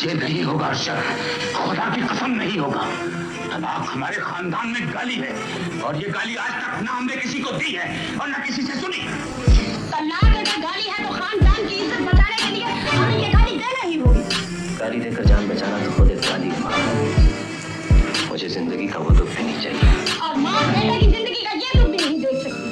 ये नहीं होगा अर्शद, खुदा की कसम नहीं होगा। तलाक हमारे खानदान में गाली है और ये गाली आज तक ना हमने किसी को दी है और ना किसी से सुनी। तलाक अगर गाली है तो खानदान की इज्जत बचाने के लिए हमें ये गाली देना ही होगी। गाली देकर जान बचाना तो खुद एक गाली है। मुझे जिंदगी का वो दुख भी नहीं चाहिए और माँ बेटे की जिंदगी का ये दुख भी नहीं देख सकती।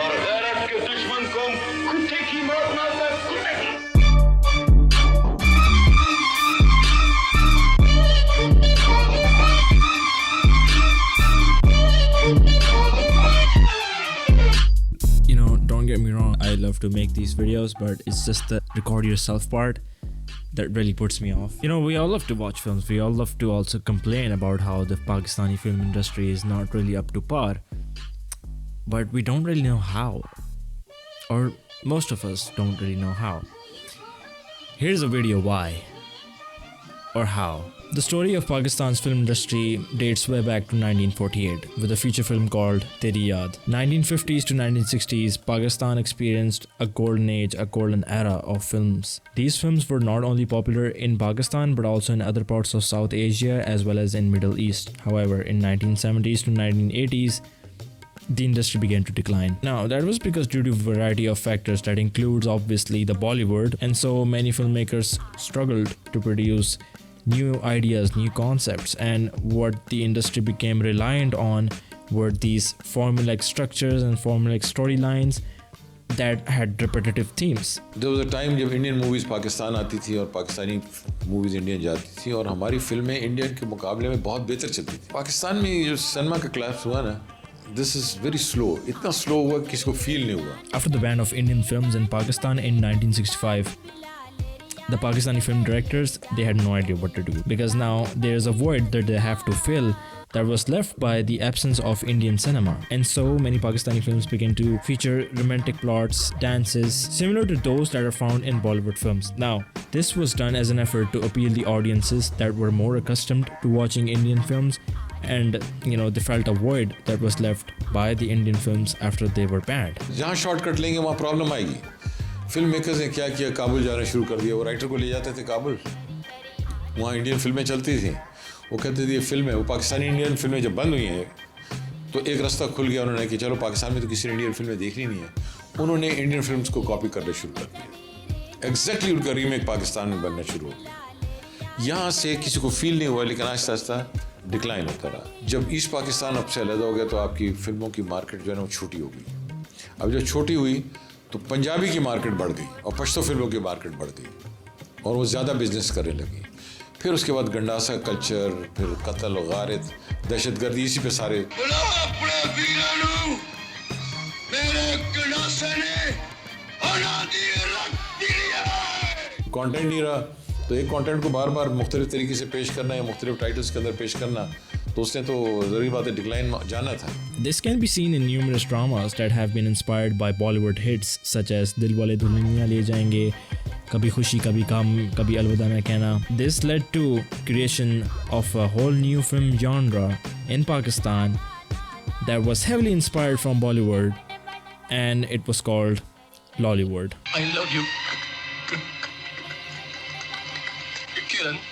और गैरत के दुश्मन को कुत्ते की मौत ना दे, कुत्ते की। Don't get me wrong, I love to make these videos, but it's just the record yourself part that really puts me off. We all love to watch films. We all love to also complain about how the Pakistani film industry is not really up to par, but we don't really know how, or most of us don't really know how. Here's a video why or how. The story of Pakistan's film industry dates way back to 1948 with a feature film called Teri Yaad. 1950s to 1960s, Pakistan experienced a golden age, a golden era of films. These films were not only popular in Pakistan but also in other parts of South Asia as well as in Middle East. However, in 1970s to 1980s, the industry began to decline. Now, that was because due to a variety of factors that includes obviously the Bollywood, and so many filmmakers struggled to produce new ideas, new concepts, and what the industry became reliant on were these formulaic structures and formulaic storylines that had repetitive themes. There was a time जब Indian movies Pakistan आती थी और Pakistani movies Indian जाती थी और हमारी फिल्में Indian के मुकाबले में बहुत बेहतर चलती थी. पाकिस्तान में जो सिनेमा का क्लैप्स हुआ ना, this is very slow. इतना slow हुआ कि किसी को feel नहीं हुआ. After the ban of Indian films in Pakistan in 1965, the Pakistani film directors, they had no idea what to do, because now there's a void that they have to fill that was left by the absence of Indian cinema. And so many Pakistani films began to feature romantic plots, dances, similar to those that are found in Bollywood films. Now, this was done as an effort to appeal the audiences that were more accustomed to watching Indian films, and they felt a void that was left by the Indian films after they were banned. जहाँ shortcut लेंगे वहाँ problem आएगी. Film makers ने क्या किया, काबुल जाना शुरू कर दिया. वो राइटर को ले जाते थे काबुल, वहाँ इंडियन फिल्में चलती थी. वो कहते थे ये फिल्म है. वो पाकिस्तानी इंडियन फिल्में जब बंद हुई हैं तो एक रास्ता खुल गया उन्होंने कि चलो पाकिस्तान में तो किसी ने इंडियन फिल्में देखनी नहीं है. उन्होंने इंडियन फिल्म्स को कॉपी करना शुरू कर दिया. एग्जैक्टली उनका रीमेक पाकिस्तान में बनना शुरू हो गया. यहाँ से किसी को फील नहीं हुआ, लेकिन आहिस्ता आहिस्ता डिक्लाइन होता रहा. जब ईस्ट पाकिस्तान अब से अलग हो गया तो आपकी फिल्मों की मार्केट जो है ना वो छोटी हो गई. अब जब छोटी हुई तो पंजाबी की मार्केट बढ़ गई और पश्तो फिल्मों की मार्केट बढ़ गई और वो ज़्यादा बिजनेस करने लगी. फिर उसके बाद गंडासा कल्चर, फिर कत्ल और गारत, दहशतगर्दी, इसी पे सारे कंटेंट नहीं रहा. तो एक कंटेंट को बार बार मुख्तलिफ तरीके से पेश करना या मुख्तलिफ टाइटल्स के अंदर पेश करना, तो उसने तो ज़रूरी बात है डिक्लाइन जाना था. This can be seen in numerous dramas that have been inspired by Bollywood hits such as Dil Wale Dulhaniya Le Jayenge, Kabhi Khushi Kabhi Gum, Kabhi Alvida Na Kehna. This led to creation of a whole new film genre in Pakistan that was heavily inspired from Bollywood, and it was called Lollywood. I love you.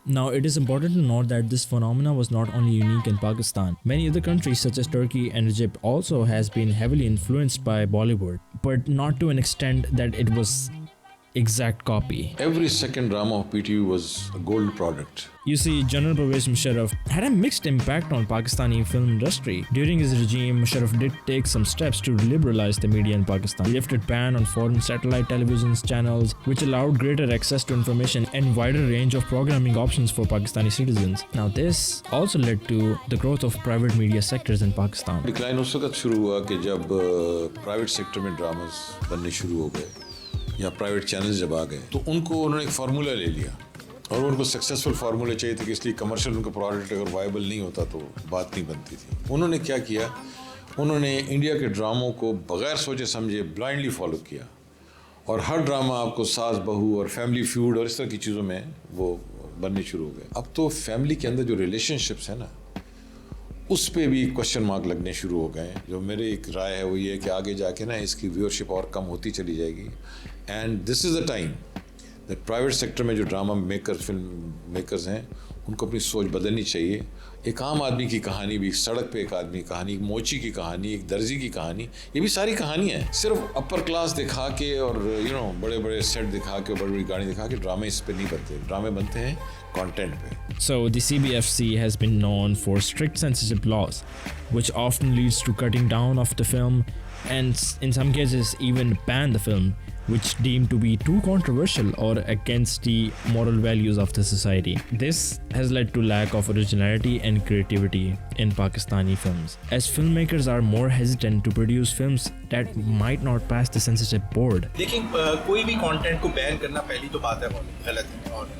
Now, it is important to note that this phenomena was not only unique in Pakistan. Many other countries such as Turkey and Egypt also has been heavily influenced by Bollywood, but not to an extent that it was exact copy. Every second drama of PTU was a gold product. You see, General Pervez Musharraf had a mixed impact on Pakistani film industry. During his regime, Musharraf did take some steps to liberalize the media in Pakistan. He lifted ban on foreign satellite television channels, which allowed greater access to information and wider range of programming options for Pakistani citizens. Now, this also led to the growth of private media sectors in Pakistan. Decline उस वक्त शुरू हुआ कि जब private sector में dramas बनने शुरू हो गए या प्राइवेट चैनल्स जब आ गए, तो उन्होंने एक फार्मूला ले लिया और उनको सक्सेसफुल फार्मूला चाहिए था कि इसलिए कमर्शियल उनका प्रोडक्ट अगर वायबल नहीं होता तो बात नहीं बनती थी. उन्होंने क्या किया, उन्होंने इंडिया के ड्रामों को बग़ैर सोचे समझे ब्लाइंडली फॉलो किया और हर ड्रामा आपको सास बहू और फैमिली फ्यूड और इस तरह की चीज़ों में वो बनने शुरू हो गए. अब तो फैमिली के अंदर जो रिलेशनशिप्स हैं ना, उस पे भी क्वेश्चन मार्क लगने शुरू हो गए. जो मेरी एक राय है वो ये है कि आगे जाके ना इसकी व्यूअरशिप और कम होती चली जाएगी. And this is the time private sector में जो ड्रामा मेकर फिल्म मेकर्स हैं उनको अपनी सोच बदलनी चाहिए। एक आम आदमी की कहानी भी, सड़क पे एक आदमी कहानी, एक मोची की कहानी, एक दर्जी की कहानी, ये भी सारी कहानी है। सिर्फ अपर क्लास दिखा के और बड़े बड़े सेट दिखा के, बड़ी बड़ी गाड़ी दिखा के ड्रामे इस पे नहीं बनते। ड्रामे बनते हैं कंटेंट पे। So the CBFC has been known for strict censorship laws, which often leads to cutting down of the film and in some cases even ban the film, which deemed to be too controversial or against the moral values of the society. This has led to lack of originality and creativity in Pakistani films, as filmmakers are more hesitant to produce films that might not pass the censorship board. लेकिन कोई भी content को ban करना पहली तो बात है गलत है, और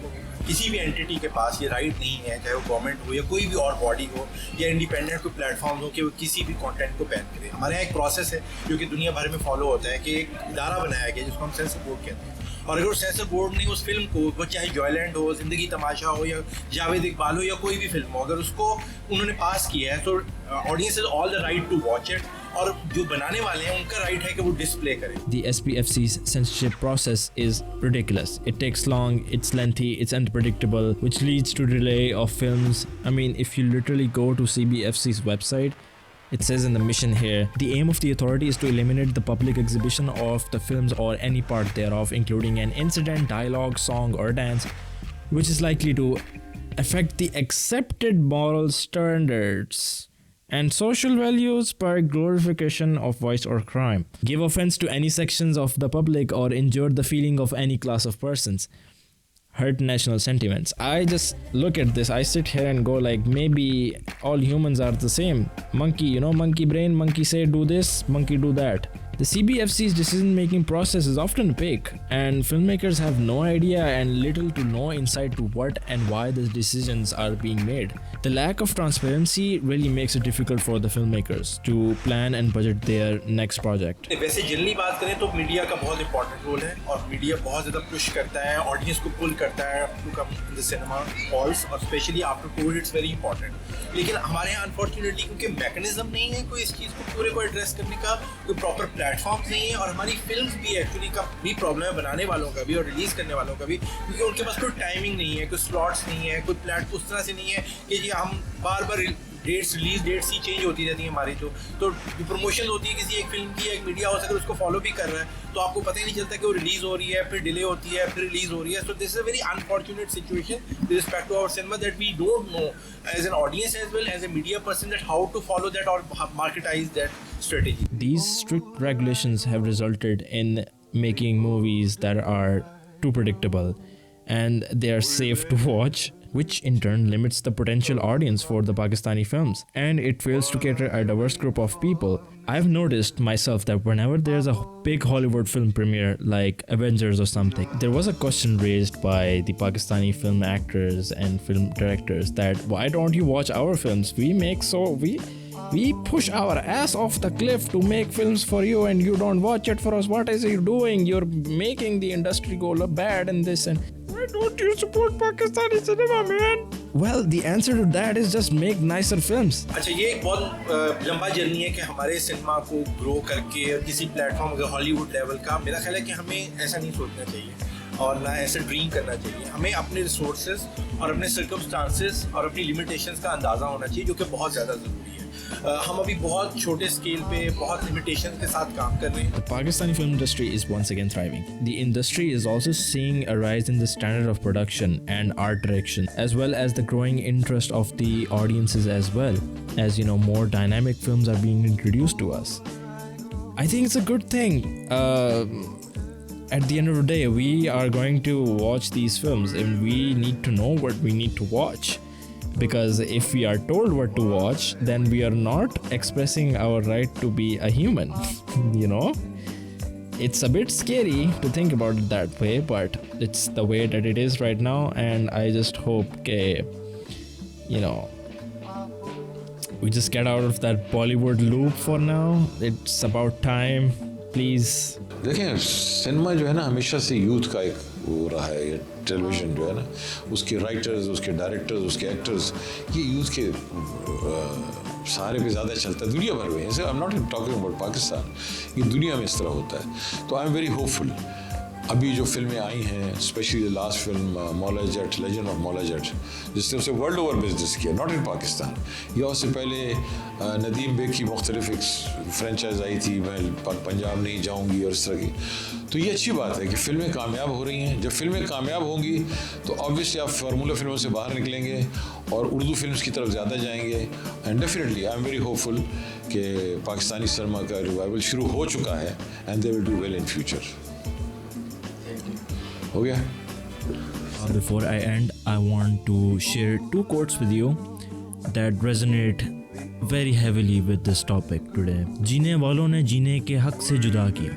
किसी भी एंटिटी के पास ये राइट नहीं है, चाहे वो गवर्नमेंट हो या कोई भी और बॉडी हो या इंडिपेंडेंट कोई प्लेटफॉर्म हो, कि वो किसी भी कंटेंट को बैन करे। हमारे यहाँ एक प्रोसेस है जो कि दुनिया भर में फॉलो होता है कि एक इदारा बनाया गया जिसको हम सेंसर बोर्ड कहते हैं, और अगर उस सेंसर बोर्ड ने उस फिल्म को, वो चाहे जॉयलैंड हो, जिंदगी तमाशा हो या जावेद इकबाल हो या कोई भी फिल्म हो, अगर उसको उन्होंने पास किया है तो audience has all the right to watch it, और जो बनाने वाले हैं उनका राइट है कि वो डिस्प्ले करें। The SPFC's censorship process is ridiculous. It takes long, it's lengthy, it's unpredictable, which leads to delay of films. I mean, if you literally go to CBFC's website, it says in the mission here, the aim of the authority is to eliminate the public exhibition of the films or any part thereof, including an incident, dialogue, song, or dance, which is likely to affect the accepted moral standards and social values by glorification of vice or crime, give offense to any sections of the public, or injure the feeling of any class of persons, hurt national sentiments. I just look at this, I sit here and go like, maybe all humans are the same. Monkey, monkey brain, monkey say do this, monkey do that. The CBFC's decision-making process is often opaque, and filmmakers have no idea and little to no insight to what and why the decisions are being made. The lack of transparency really makes it difficult for the filmmakers to plan and budget their next project. वैसे generally बात करें तो media का बहुत important role है, और media बहुत ज़्यादा पुश करता है, ऑडियंस को पुल करता है to come in the cinema halls, और specially after covid it's very important. लेकिन हमारे यहाँ अनफॉर्चुनेटली क्योंकि मैकेनिज्म नहीं है कोई इस चीज़ को पूरे को एड्रेस करने का, कोई प्रॉपर प्लेटफॉर्म नहीं है, और हमारी फिल्म्स भी एक्चुअली का भी प्रॉब्लम है, बनाने वालों का भी और रिलीज करने वालों का भी, क्योंकि उनके पास कोई टाइमिंग नहीं है, कोई स्लॉट्स नहीं है, कोई प्लेट उस तरह से नहीं है कि जी हम बार बार डेट्स, रिलीज डेट्स ही चेंज होती रहती हैं हमारी। तो प्रमोशन होती है किसी एक फिल्म की, एक मीडिया हाउस अगर उसको फॉलो भी कर रहा है तो आपको पता ही नहीं चलता कि वो रिलीज हो रही है, फिर डिले होती है, फिर रिलीज हो रही है। So this is a very unfortunate situation with respect to our cinema, that we don't know as an audience as well as a media person that how to follow that और marketise that strategy. These strict regulations have resulted in making movies that are too predictable and they are safe to watch, which in turn limits the potential audience for the Pakistani films, and it fails to cater a diverse group of people. I've noticed myself that whenever there's a big Hollywood film premiere like Avengers or something, there was a question raised by the Pakistani film actors and film directors that why don't you watch our films? We push our ass off the cliff to make films for you and you don't watch it for us. What is you doing? You're making the industry go bad and this, and why don't you support Pakistani cinema, man? Well, the answer to that is just make nicer films. अच्छा, ये एक बहुत लंबा journey है कि हमारे cinema को grow करके किसी प्लेटफॉर्म अगर हॉलीवुड लेवल का, मेरा ख्याल है कि हमें ऐसा नहीं सोचना चाहिए और ना ऐसे ड्रीम करना चाहिए। हमें अपने रिसोर्सेज और अपने सर्कमस्टांसेस और अपनी लिमिटेशंस का अंदाज़ा होना चाहिए, जो कि बहुत ज़्यादा ज़रूरी है। हम अभी बहुत छोटे स्केल पे बहुत लिमिटेशंस के साथ काम कर रहे हैं। The Pakistani film industry is once again thriving. The industry is also seeing a rise in the standard of production and art direction, as well as the growing interest of the audiences as well, as more dynamic films are being introduced to us. I think it's a good thing. At the end of the day, we are going to watch these films and we need to know what we need to watch. Because if we are told what to watch, then we are not expressing our right to be a human. It's a bit scary to think about it that way, but it's the way that it is right now, and I just hope we just get out of that Bollywood loop for now. It's about time, please. देखें, cinema जो है ना हमेशा से youth का एक वो रहा है। ये टेलीविज़न जो है ना, उसके राइटर्स, उसके डायरेक्टर्स, उसके एक्टर्स, ये यूथ के सहारे पे ज़्यादा चलता है दुनिया भर में। ऐसे I am not talking about Pakistan, ये दुनिया में इस तरह होता है। तो आई एम वेरी होपफुल अभी जो फिल्में आई हैं, specially last film Maula Jatt, legend of Maula Jatt, जिसने उसे वर्ल्ड ओवर बिजनेस किया, नॉट इन पाकिस्तान, या उससे पहले नदीम बेग की मुख्तलिफ एक फ्रेंचाइज आई थी, मैं पंजाब नहीं जाऊंगी और इस तरह की। तो ये अच्छी बात है कि फ़िल्में कामयाब हो रही हैं। जब फिल्में कामयाब होंगी तो ऑब्वियसली आप फार्मूला फिल्मों से बाहर निकलेंगे और उर्दू फिल्म्स की तरफ ज़्यादा जाएंगे। And definitely I am very hopeful कि पाकिस्तानी सिनेमा का रिवाइवल शुरू हो चुका है and they will do well in future. हो गया? Before I end, I want to share 2 quotes with you that resonate very heavily with this topic today. जीने वालों ने जीने के हक से जुदा किया,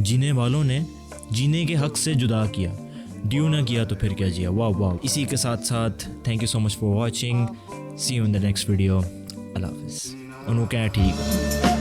जीने वालों ने जीने के हक से जुदा किया, ड्यू ना किया तो फिर क्या जिया। वाह वाह। इसी के साथ साथ thank you so much for watching. See you in the next video. अल्लाह हाफिज़। उन्होंने क्या ठीक।